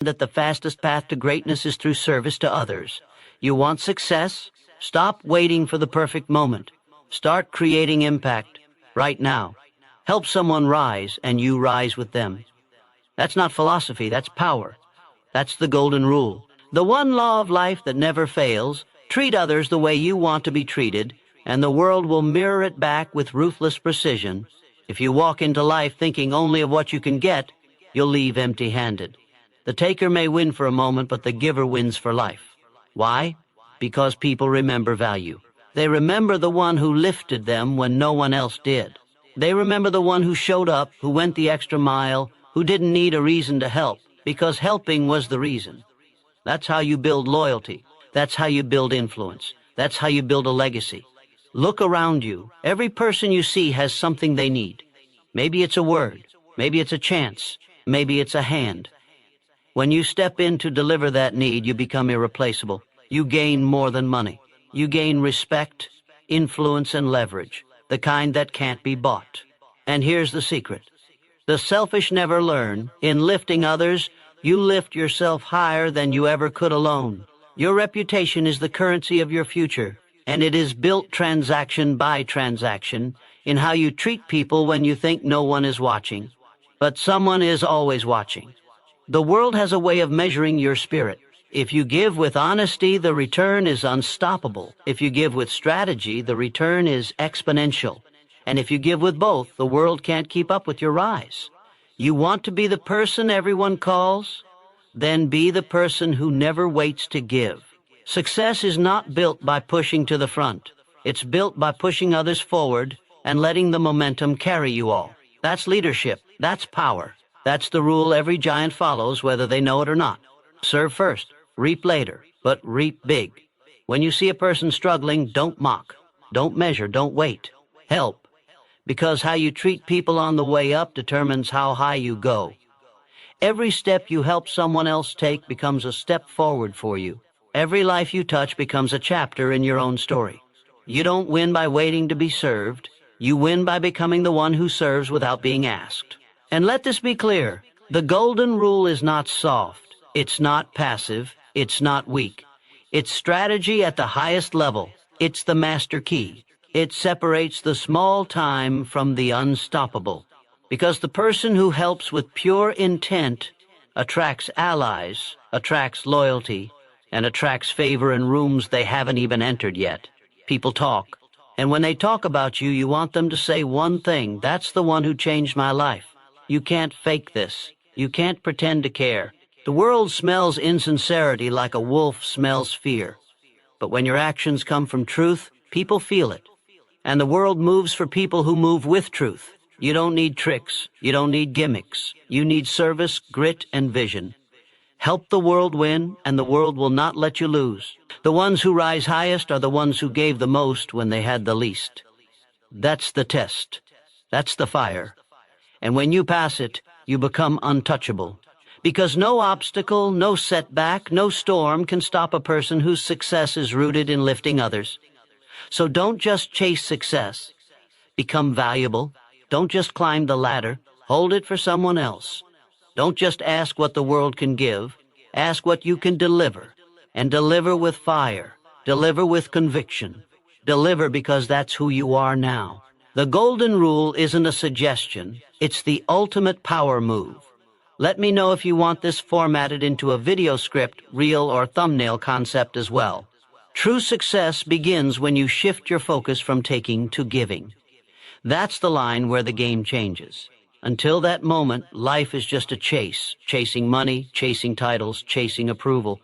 that the fastest path to greatness is through service to others. You want success? Stop waiting for the perfect moment. Start creating impact right now. Help someone rise, and you rise with them. That's not philosophy, that's power. That's the golden rule. The one law of life that never fails: treat others the way you want to be treated, and the world will mirror it back with ruthless precision. If you walk into life thinking only of what you can get, you'll leave empty-handed. The taker may win for a moment, but the giver wins for life. Why? Because people remember value. They remember the one who lifted them when no one else did. They remember the one who showed up, who went the extra mile, who didn't need a reason to help, because helping was the reason. That's how you build loyalty. That's how you build influence. That's how you build a legacy. Look around you. Every person you see has something they need. Maybe it's a word. Maybe it's a chance. Maybe it's a hand. When you step in to deliver that need, you become irreplaceable. You gain more than money. You gain respect, influence, and leverage, the kind that can't be bought. And here's the secret. The selfish never learn. In lifting others, you lift yourself higher than you ever could alone. Your reputation is the currency of your future, and it is built transaction by transaction in how you treat people when you think no one is watching. But someone is always watching. The world has a way of measuring your spirit. If you give with honesty, the return is unstoppable. If you give with strategy, the return is exponential. And if you give with both, the world can't keep up with your rise. You want to be the person everyone calls? Then be the person who never waits to give. Success is not built by pushing to the front. It's built by pushing others forward and letting the momentum carry you all. That's leadership. That's power. That's the rule every giant follows, whether they know it or not. Serve first, reap later, but reap big. When you see a person struggling, don't mock. Don't measure, don't wait. Help. Because how you treat people on the way up determines how high you go. Every step you help someone else take becomes a step forward for you. Every life you touch becomes a chapter in your own story. You don't win by waiting to be served. You win by becoming the one who serves without being asked. And let this be clear. The golden rule is not soft. It's not passive. It's not weak. It's strategy at the highest level. It's the master key. It separates the small time from the unstoppable. Because the person who helps with pure intent attracts allies, attracts loyalty, and attracts favor in rooms they haven't even entered yet. People talk. And when they talk about you, you want them to say one thing: that's the one who changed my life. You can't fake this. You can't pretend to care. The world smells insincerity like a wolf smells fear. But when your actions come from truth, people feel it. And the world moves for people who move with truth. You don't need tricks. You don't need gimmicks. You need service, grit, and vision. Help the world win, and the world will not let you lose. The ones who rise highest are the ones who gave the most when they had the least. That's the test. That's the fire. And when you pass it, you become untouchable. Because no obstacle, no setback, no storm can stop a person whose success is rooted in lifting others. So don't just chase success. Become valuable. Don't just climb the ladder. Hold it for someone else. Don't just ask what the world can give. Ask what you can deliver. And deliver with fire. Deliver with conviction. Deliver because that's who you are now. The golden rule isn't a suggestion. It's the ultimate power move. Let me know if you want this formatted into a video script, reel, or thumbnail concept as well. True success begins when you shift your focus from taking to giving. That's the line where the game changes. Until that moment, life is just a chase, chasing money, chasing titles, chasing approval.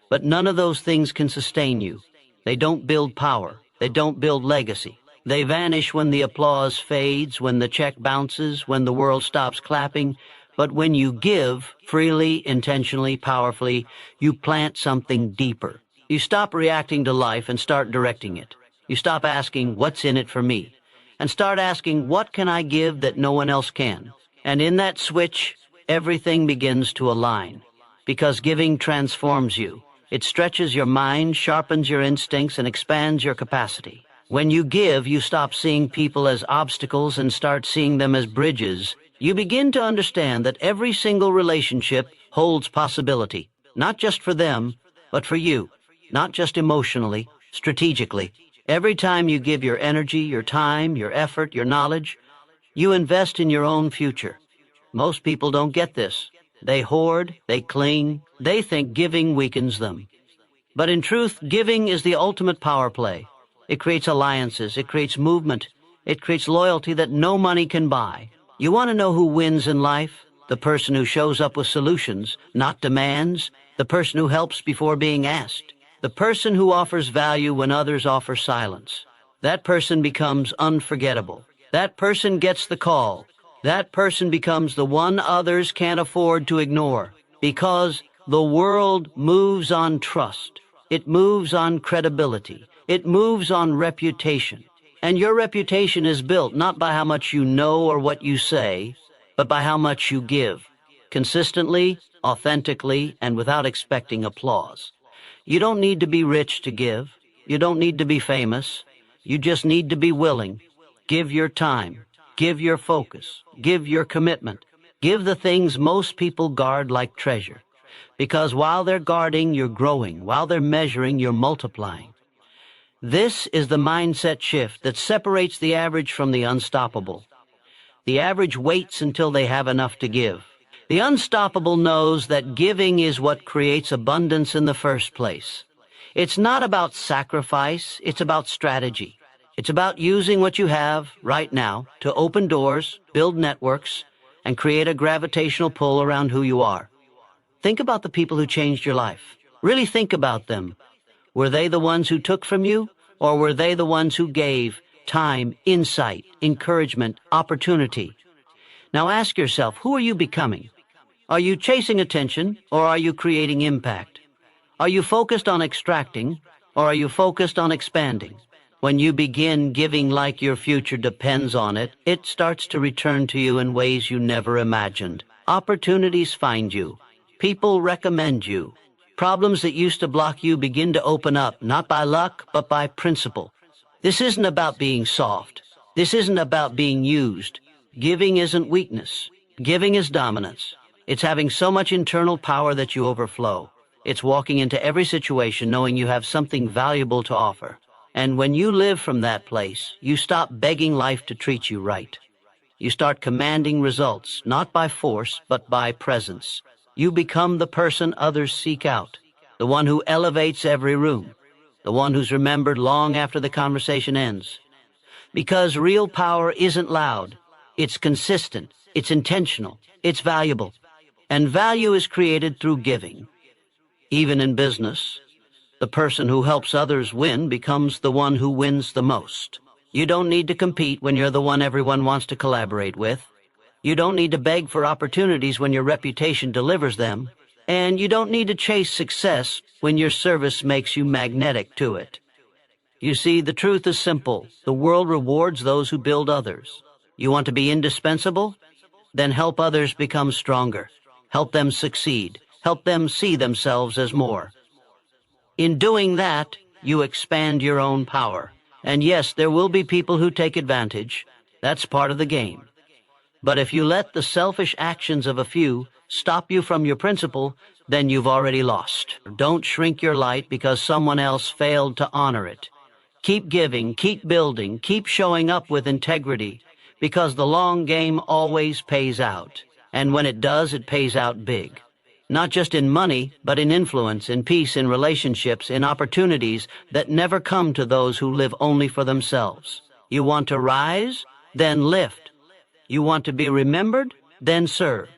But none of those things can sustain you. They don't build power. They don't build legacy. They vanish when the applause fades, when the check bounces, when the world stops clapping. But when you give, freely, intentionally, powerfully, you plant something deeper. You stop reacting to life and start directing it. You stop asking, what's in it for me? And start asking, what can I give that no one else can? And in that switch, everything begins to align. Because giving transforms you. It stretches your mind, sharpens your instincts, and expands your capacity. When you give, you stop seeing people as obstacles and start seeing them as bridges. You begin to understand that every single relationship holds possibility, not just for them, but for you, not just emotionally, strategically. Every time you give your energy, your time, your effort, your knowledge, you invest in your own future. Most people don't get this. They hoard, they cling, they think giving weakens them. But in truth, giving is the ultimate power play. It creates alliances, it creates movement, it creates loyalty that no money can buy. You want to know who wins in life? The person who shows up with solutions, not demands. The person who helps before being asked. The person who offers value when others offer silence. That person becomes unforgettable. That person gets the call. That person becomes the one others can't afford to ignore. Because the world moves on trust. It moves on credibility. It moves on reputation. And your reputation is built not by how much you know or what you say, but by how much you give, consistently, authentically, and without expecting applause. You don't need to be rich to give. You don't need to be famous. You just need to be willing. Give your time. Give your focus. Give your commitment. Give the things most people guard like treasure. Because while they're guarding, you're growing. While they're measuring, you're multiplying. This is the mindset shift that separates the average from the unstoppable. The average waits until they have enough to give. The unstoppable knows that giving is what creates abundance in the first place. It's not about sacrifice, it's about strategy. It's about using what you have right now to open doors, build networks, and create a gravitational pull around who you are. Think about the people who changed your life. Really think about them. Were they the ones who took from you, or were they the ones who gave time, insight, encouragement, opportunity? Now ask yourself, who are you becoming? Are you chasing attention, or are you creating impact? Are you focused on extracting, or are you focused on expanding? When you begin giving like your future depends on it, it starts to return to you in ways you never imagined. Opportunities find you. People recommend you. Problems that used to block you begin to open up, not by luck, but by principle. This isn't about being soft. This isn't about being used. Giving isn't weakness. Giving is dominance. It's having so much internal power that you overflow. It's walking into every situation knowing you have something valuable to offer. And when you live from that place, you stop begging life to treat you right. You start commanding results, not by force, but by presence. You become the person others seek out, the one who elevates every room, the one who's remembered long after the conversation ends. Because real power isn't loud. It's consistent. It's intentional. It's valuable. And value is created through giving. Even in business, the person who helps others win becomes the one who wins the most. You don't need to compete when you're the one everyone wants to collaborate with. You don't need to beg for opportunities when your reputation delivers them. And you don't need to chase success when your service makes you magnetic to it. You see, the truth is simple. The world rewards those who build others. You want to be indispensable? Then help others become stronger. Help them succeed. Help them see themselves as more. In doing that, you expand your own power. And yes, there will be people who take advantage. That's part of the game. But if you let the selfish actions of a few stop you from your principle, then you've already lost. Don't shrink your light because someone else failed to honor it. Keep giving, keep building, keep showing up with integrity, because the long game always pays out. And when it does, it pays out big. Not just in money, but in influence, in peace, in relationships, in opportunities that never come to those who live only for themselves. You want to rise? Then lift. You want to be remembered? Then serve.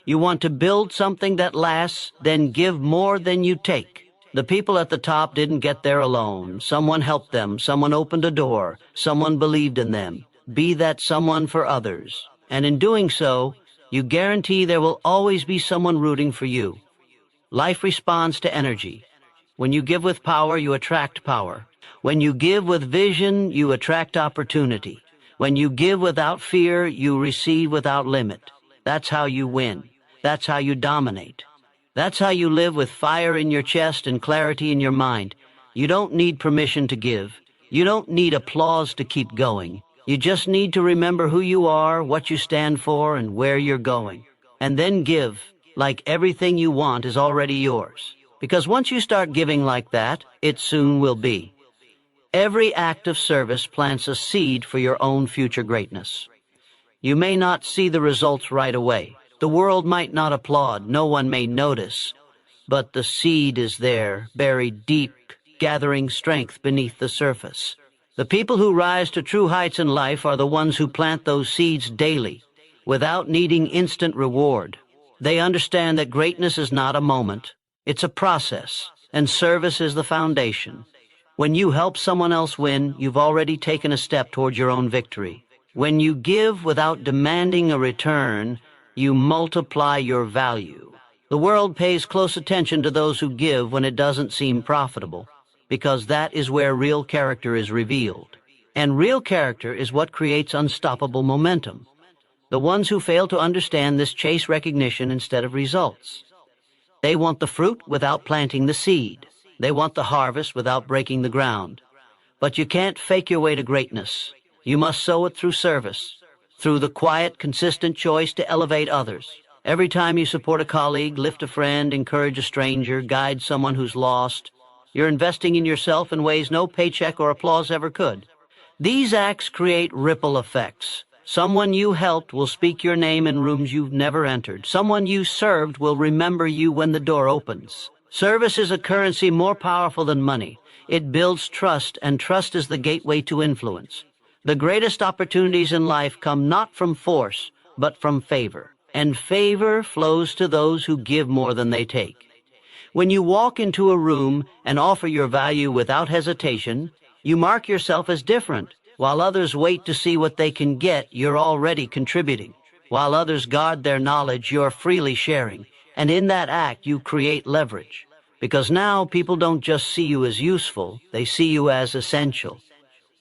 You want to build something that lasts? Then give more than you take. The people at the top didn't get there alone. Someone helped them. Someone opened a door. Someone believed in them. Be that someone for others. And in doing so, you guarantee there will always be someone rooting for you. Life responds to energy. When you give with power, you attract power. When you give with vision, you attract opportunity. When you give without fear, you receive without limit. That's how you win. That's how you dominate. That's how you live with fire in your chest and clarity in your mind. You don't need permission to give. You don't need applause to keep going. You just need to remember who you are, what you stand for, and where you're going. And then give, like everything you want is already yours. Because once you start giving like that, it soon will be. Every act of service plants a seed for your own future greatness. You may not see the results right away. The world might not applaud, no one may notice. But the seed is there, buried deep, gathering strength beneath the surface. The people who rise to true heights in life are the ones who plant those seeds daily, without needing instant reward. They understand that greatness is not a moment, it's a process, and service is the foundation. When you help someone else win, you've already taken a step toward your own victory. When you give without demanding a return, you multiply your value. The world pays close attention to those who give when it doesn't seem profitable, because that is where real character is revealed. And real character is what creates unstoppable momentum. The ones who fail to understand this chase recognition instead of results. They want the fruit without planting the seed. They want the harvest without breaking the ground. But you can't fake your way to greatness. You must sow it through service, through the quiet, consistent choice to elevate others. Every time you support a colleague, lift a friend, encourage a stranger, guide someone who's lost, you're investing in yourself in ways no paycheck or applause ever could. These acts create ripple effects. Someone you helped will speak your name in rooms you've never entered. Someone you served will remember you when the door opens. Service is a currency more powerful than money. It builds trust, and trust is the gateway to influence. The greatest opportunities in life come not from force, but from favor. And favor flows to those who give more than they take. When you walk into a room and offer your value without hesitation, you mark yourself as different. While others wait to see what they can get, you're already contributing. While others guard their knowledge, you're freely sharing. And in that act, you create leverage. Because now people don't just see you as useful, they see you as essential.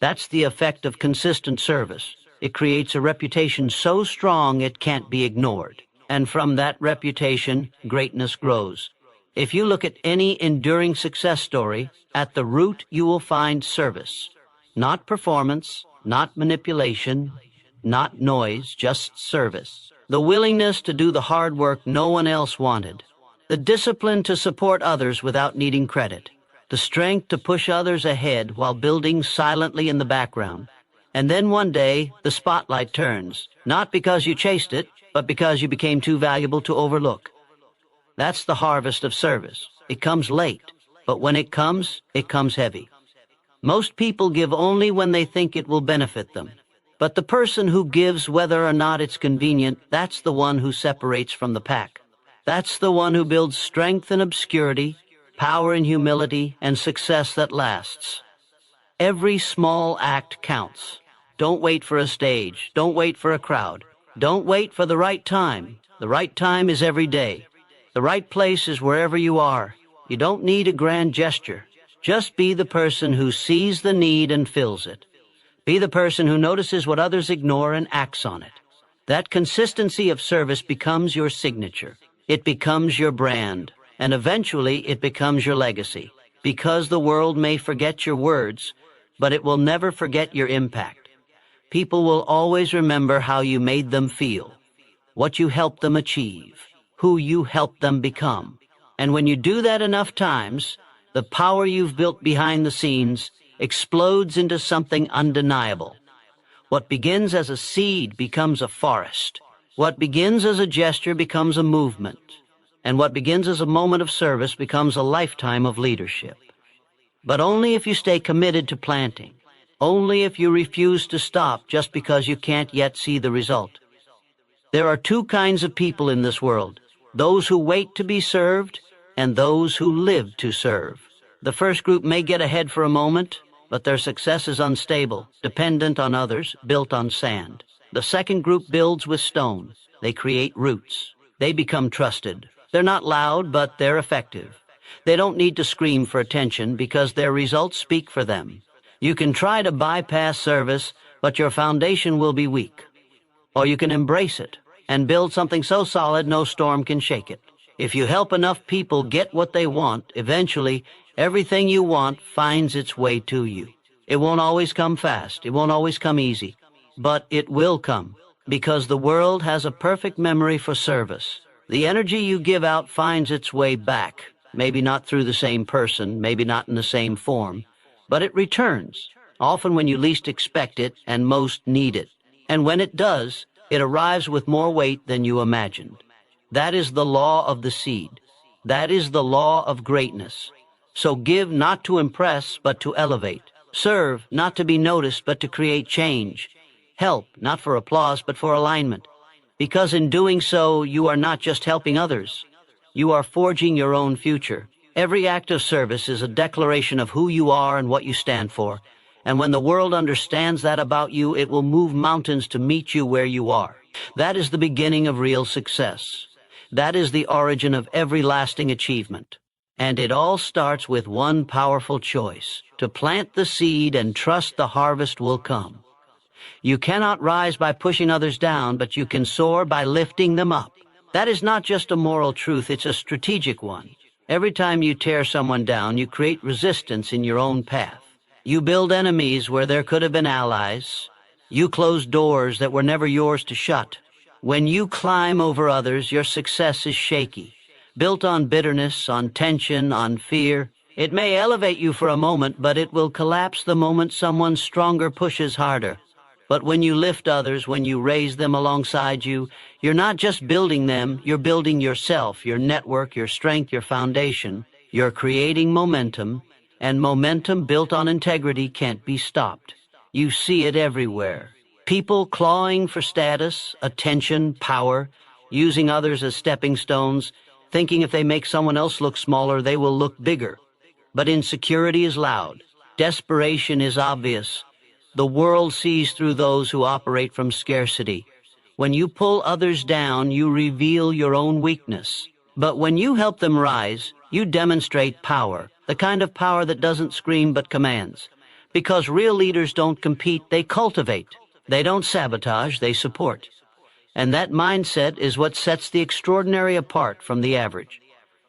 That's the effect of consistent service. It creates a reputation so strong it can't be ignored. And from that reputation, greatness grows. If you look at any enduring success story, at the root you will find service. Not performance, not manipulation, not noise, just service. The willingness to do the hard work no one else wanted. The discipline to support others without needing credit. The strength to push others ahead while building silently in the background. And then one day, the spotlight turns, not because you chased it, but because you became too valuable to overlook. That's the harvest of service. It comes late, but when it comes heavy. Most people give only when they think it will benefit them. But the person who gives whether or not it's convenient, that's the one who separates from the pack. That's the one who builds strength in obscurity, power in humility, and success that lasts. Every small act counts. Don't wait for a stage. Don't wait for a crowd. Don't wait for the right time. The right time is every day. The right place is wherever you are. You don't need a grand gesture. Just be the person who sees the need and fills it. Be the person who notices what others ignore and acts on it. That consistency of service becomes your signature. It becomes your brand. And eventually it becomes your legacy. Because the world may forget your words, but it will never forget your impact. People will always remember how you made them feel, what you helped them achieve, who you helped them become. And when you do that enough times, the power you've built behind the scenes explodes into something undeniable. What begins as a seed becomes a forest. What begins as a gesture becomes a movement. And what begins as a moment of service becomes a lifetime of leadership. But only if you stay committed to planting. Only if you refuse to stop just because you can't yet see the result. There are two kinds of people in this world, those who wait to be served and those who live to serve. The first group may get ahead for a moment, but their success is unstable, dependent on others, built on sand. The second group builds with stone. They create roots. They become trusted. They're not loud, but they're effective. They don't need to scream for attention because their results speak for them. You can try to bypass service, but your foundation will be weak. Or you can embrace it and build something so solid no storm can shake it. If you help enough people get what they want, eventually everything you want finds its way to you. It won't always come fast. It won't always come easy. but it will come, because the world has a perfect memory for service. The energy you give out finds its way back, maybe not through the same person, maybe not in the same form, but it returns, often when you least expect it and most need it. And when it does, it arrives with more weight than you imagined. That is the law of the seed. That is the law of greatness. So give not to impress, but to elevate. Serve not to be noticed, but to create change. Help not for applause, but for alignment. Because in doing so, you are not just helping others. You are forging your own future. Every act of service is a declaration of who you are and what you stand for. And when the world understands that about you, it will move mountains to meet you where you are. That is the beginning of real success. That is the origin of every lasting achievement. And it all starts with one powerful choice: to plant the seed and trust the harvest will come. You cannot rise by pushing others down, but you can soar by lifting them up. That is not just a moral truth, it's a strategic one. Every time you tear someone down, you create resistance in your own path. You build enemies where there could have been allies. You close doors that were never yours to shut. When you climb over others, your success is shaky, built on bitterness, on tension, on fear. It may elevate you for a moment, but it will collapse the moment someone stronger pushes harder. But when you lift others, when you raise them alongside you, you're not just building them, you're building yourself, your network, your strength, your foundation. You're creating momentum, and momentum built on integrity can't be stopped. You see it everywhere. People clawing for status, attention, power, using others as stepping stones, thinking if they make someone else look smaller, they will look bigger. But insecurity is loud. Desperation is obvious. The world sees through those who operate from scarcity. When you pull others down, you reveal your own weakness. But when you help them rise, you demonstrate power, the kind of power that doesn't scream but commands. Because real leaders don't compete, they cultivate. They don't sabotage, they support. And that mindset is what sets the extraordinary apart from the average.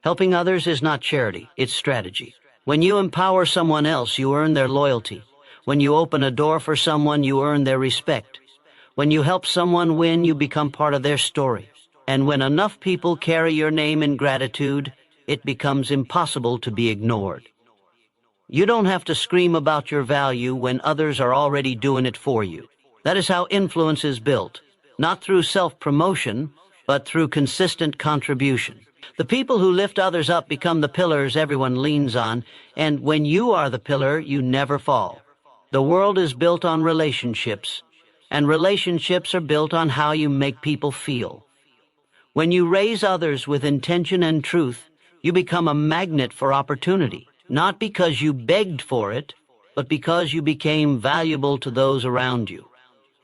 Helping others is not charity, it's strategy. When you empower someone else, you earn their loyalty. When you open a door for someone, you earn their respect. When you help someone win, you become part of their story. And when enough people carry your name in gratitude, it becomes impossible to be ignored. You don't have to scream about your value when others are already doing it for you. That is how influence is built, not through self-promotion, but through consistent contribution. The people who lift others up become the pillars everyone leans on, and when you are the pillar, you never fall. The world is built on relationships, and relationships are built on how you make people feel. When you raise others with intention and truth, you become a magnet for opportunity, not because you begged for it, but because you became valuable to those around you.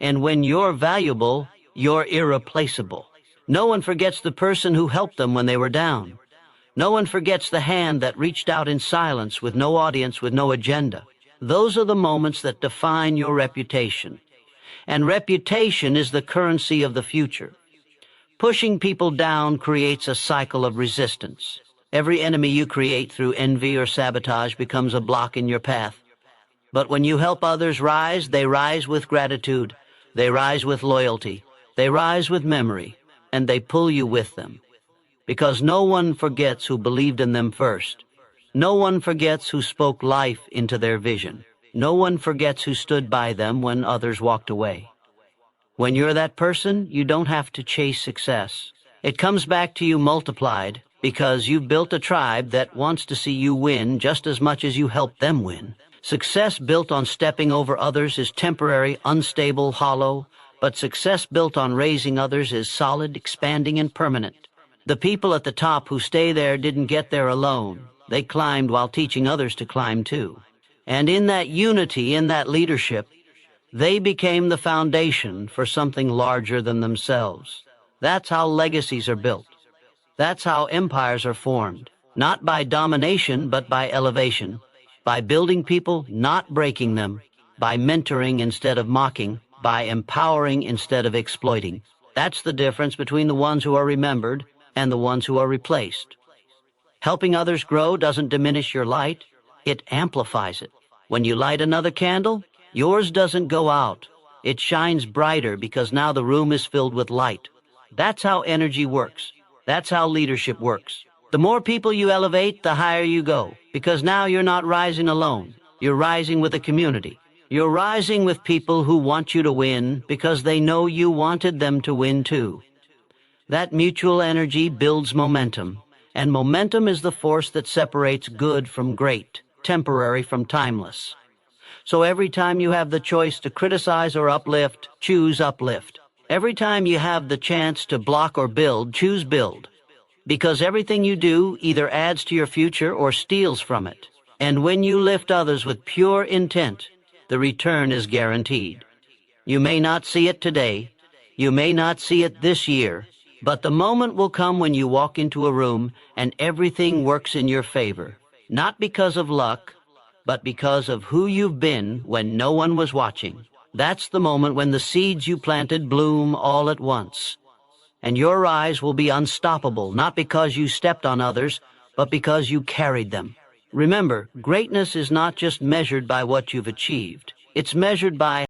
And when you're valuable, you're irreplaceable. No one forgets the person who helped them when they were down. No one forgets the hand that reached out in silence with no audience, with no agenda. Those are the moments that define your reputation. And reputation is the currency of the future. Pushing people down creates a cycle of resistance. Every enemy you create through envy or sabotage becomes a block in your path. But when you help others rise, they rise with gratitude. They rise with loyalty. They rise with memory. And they pull you with them. Because no one forgets who believed in them first. No one forgets who spoke life into their vision. No one forgets who stood by them when others walked away. When you're that person, you don't have to chase success. It comes back to you multiplied, because you've built a tribe that wants to see you win just as much as you help them win. Success built on stepping over others is temporary, unstable, hollow, but success built on raising others is solid, expanding, and permanent. The people at the top who stay there didn't get there alone. They climbed while teaching others to climb too. And in that unity, in that leadership, they became the foundation for something larger than themselves. That's how legacies are built. That's how empires are formed. Not by domination, but by elevation. By building people, not breaking them. By mentoring instead of mocking. By empowering instead of exploiting. That's the difference between the ones who are remembered and the ones who are replaced. Helping others grow doesn't diminish your light, it amplifies it. When you light another candle, yours doesn't go out. It shines brighter because now the room is filled with light. That's how energy works. That's how leadership works. The more people you elevate, the higher you go, because now you're not rising alone. You're rising with a community. You're rising with people who want you to win because they know you wanted them to win too. That mutual energy builds momentum, and momentum is the force that separates good from great, temporary from timeless. So every time you have the choice to criticize or uplift, choose uplift. Every time you have the chance to block or build, choose build. Because everything you do either adds to your future or steals from it. And when you lift others with pure intent, the return is guaranteed. You may not see it today, you may not see it this year, but the moment will come when you walk into a room and everything works in your favor. Not because of luck, but because of who you've been when no one was watching. That's the moment when the seeds you planted bloom all at once. And your rise will be unstoppable, not because you stepped on others, but because you carried them. Remember, greatness is not just measured by what you've achieved. It's measured by